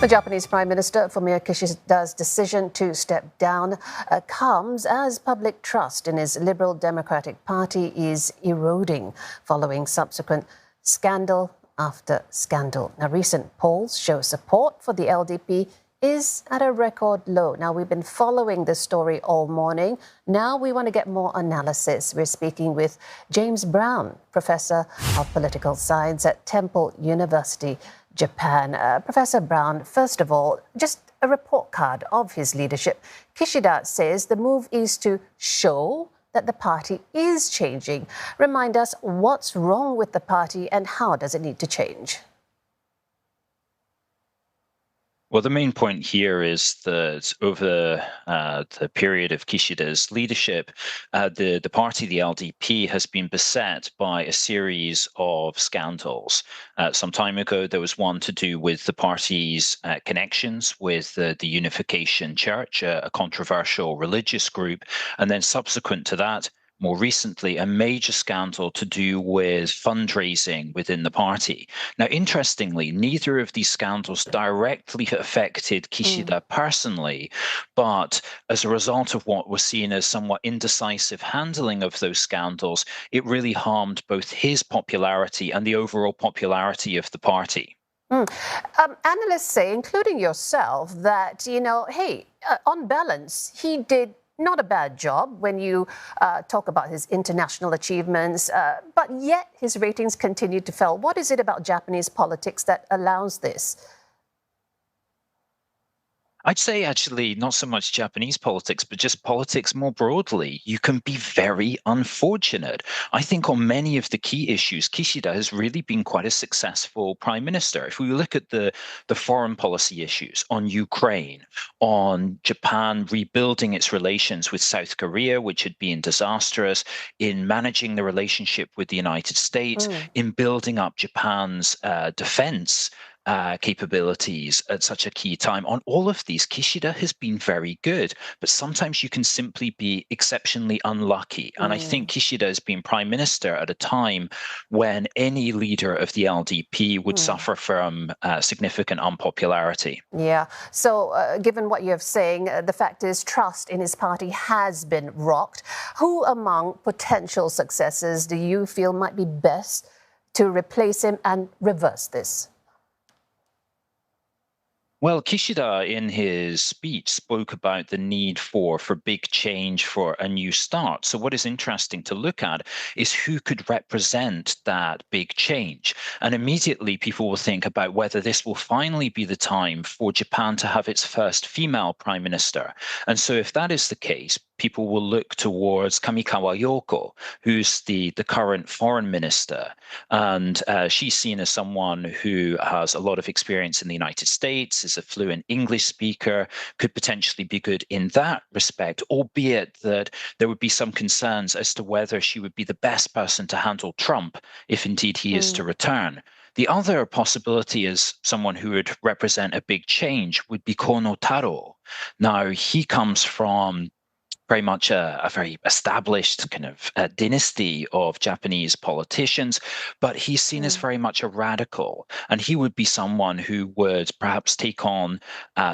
The Japanese Prime Minister PM Kishida's decision to step down comes as public trust in his Liberal Democratic Party is eroding following subsequent scandal after scandal. Now, recent polls show support for the LDP is at a record low. Now, we've been following this story all morning. Now we want to get more analysis. We're speaking with James Brown, Professor of Political Science at Temple University, Japan. Professor Brown, first of all, just a report card of his leadership. Kishida says the move is to show that the party is changing. Remind us what's wrong with the party and how does it need to change? Well, the main point here is that over the period of Kishida's leadership, the party, the LDP, has been beset by a series of scandals. Some time ago, there was one to do with the party's connections with the Unification Church, a controversial religious group. And then subsequent to that, more recently, a major scandal to do with fundraising within the party. Now, interestingly, neither of these scandals directly affected Kishida personally, but as a result of what was seen as somewhat indecisive handling of those scandals, it really harmed both his popularity and the overall popularity of the party. Analysts say, including yourself, that, hey, on balance, he did not a bad job when you talk about his international achievements, but yet his ratings continue to fall. What is it about Japanese politics that allows this? I'd say actually not so much Japanese politics, but just politics more broadly. You can be very unfortunate. I think on many of the key issues, Kishida has really been quite a successful prime minister. If we look at the foreign policy issues on Ukraine, on Japan rebuilding its relations with South Korea, which had been disastrous, in managing the relationship with the United States, in building up Japan's defense capabilities at such a key time. On all of these, Kishida has been very good, but sometimes you can simply be exceptionally unlucky. And I think Kishida has been prime minister at a time when any leader of the LDP would suffer from significant unpopularity. Yeah. So given what you're saying, the fact is trust in his party has been rocked. Who among potential successors do you feel might be best to replace him and reverse this? Well, Kishida, in his speech, spoke about the need for big change, for a new start. So what is interesting to look at is who could represent that big change. And immediately people will think about whether this will finally be the time for Japan to have its first female prime minister. And so if that is the case, people will look towards Kamikawa Yoko, who's the current foreign minister. And she's seen as someone who has a lot of experience in the United States, is a fluent English speaker, could potentially be good in that respect, albeit that there would be some concerns as to whether she would be the best person to handle Trump, if indeed he is to return. The other possibility is someone who would represent a big change would be Kono Taro. Now, he comes from very much a very established kind of dynasty of Japanese politicians, but he's seen as very much a radical. And he would be someone who would perhaps take on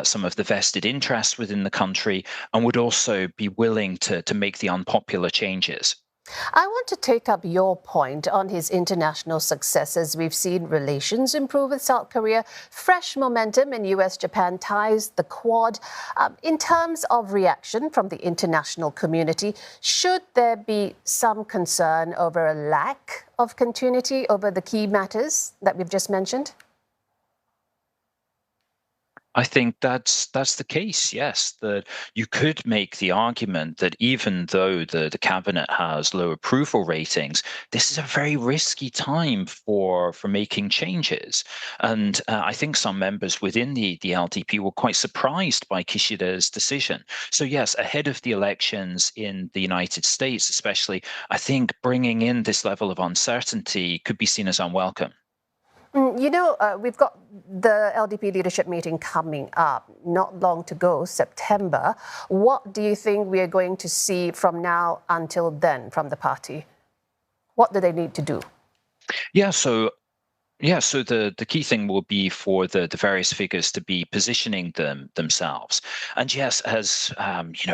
some of the vested interests within the country and would also be willing to make the unpopular changes. I want to take up your point on his international successes. We've seen relations improve with South Korea, fresh momentum in US-Japan ties, the Quad. In terms of reaction from the international community, should there be some concern over a lack of continuity over the key matters that we've just mentioned? I think that's the case, yes, that you could make the argument that even though the cabinet has low approval ratings, this is a very risky time for making changes. And I think some members within the LDP were quite surprised by Kishida's decision. So yes, ahead of the elections in the United States, especially, I think bringing in this level of uncertainty could be seen as unwelcome. We've got the LDP leadership meeting coming up, not long to go, September. What do you think we are going to see from now until then from the party? What do they need to do? Yeah, so Yeah, so the key thing will be for the various figures to be positioning themselves. And yes, as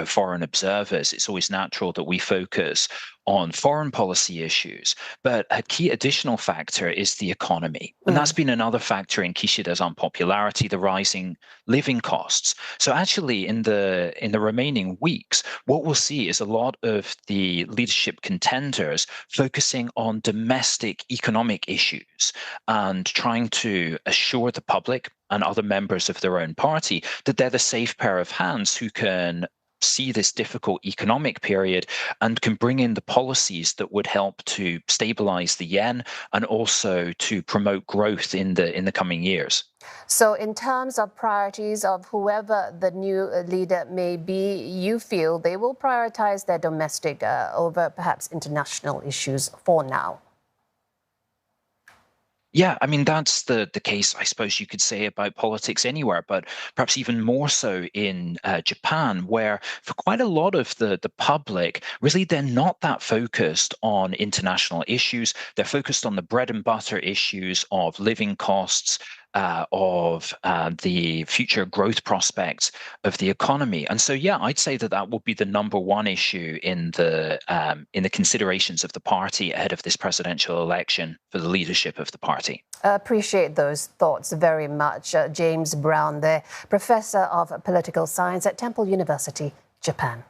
foreign observers, it's always natural that we focus on foreign policy issues. But a key additional factor is the economy. And that's been another factor in Kishida's unpopularity, the rising living costs. So actually in the remaining weeks, what we'll see is a lot of the leadership contenders focusing on domestic economic issues and trying to assure the public and other members of their own party that they're the safe pair of hands who can see this difficult economic period and can bring in the policies that would help to stabilize the yen and also to promote growth in the coming years. So in terms of priorities of whoever the new leader may be, you feel they will prioritize their domestic over perhaps international issues for now? Yeah, I mean that's the case, I suppose you could say about politics anywhere, but perhaps even more so in Japan, where for quite a lot of the public, really they're not that focused on international issues. They're focused on the bread and butter issues of living costs, of the future growth prospects of the economy. And so, yeah, I'd say that that will be the number one issue in the considerations of the party ahead of this presidential election for the leadership of the party. Appreciate those thoughts very much. James Brown there, Professor of Political Science at Temple University, Japan.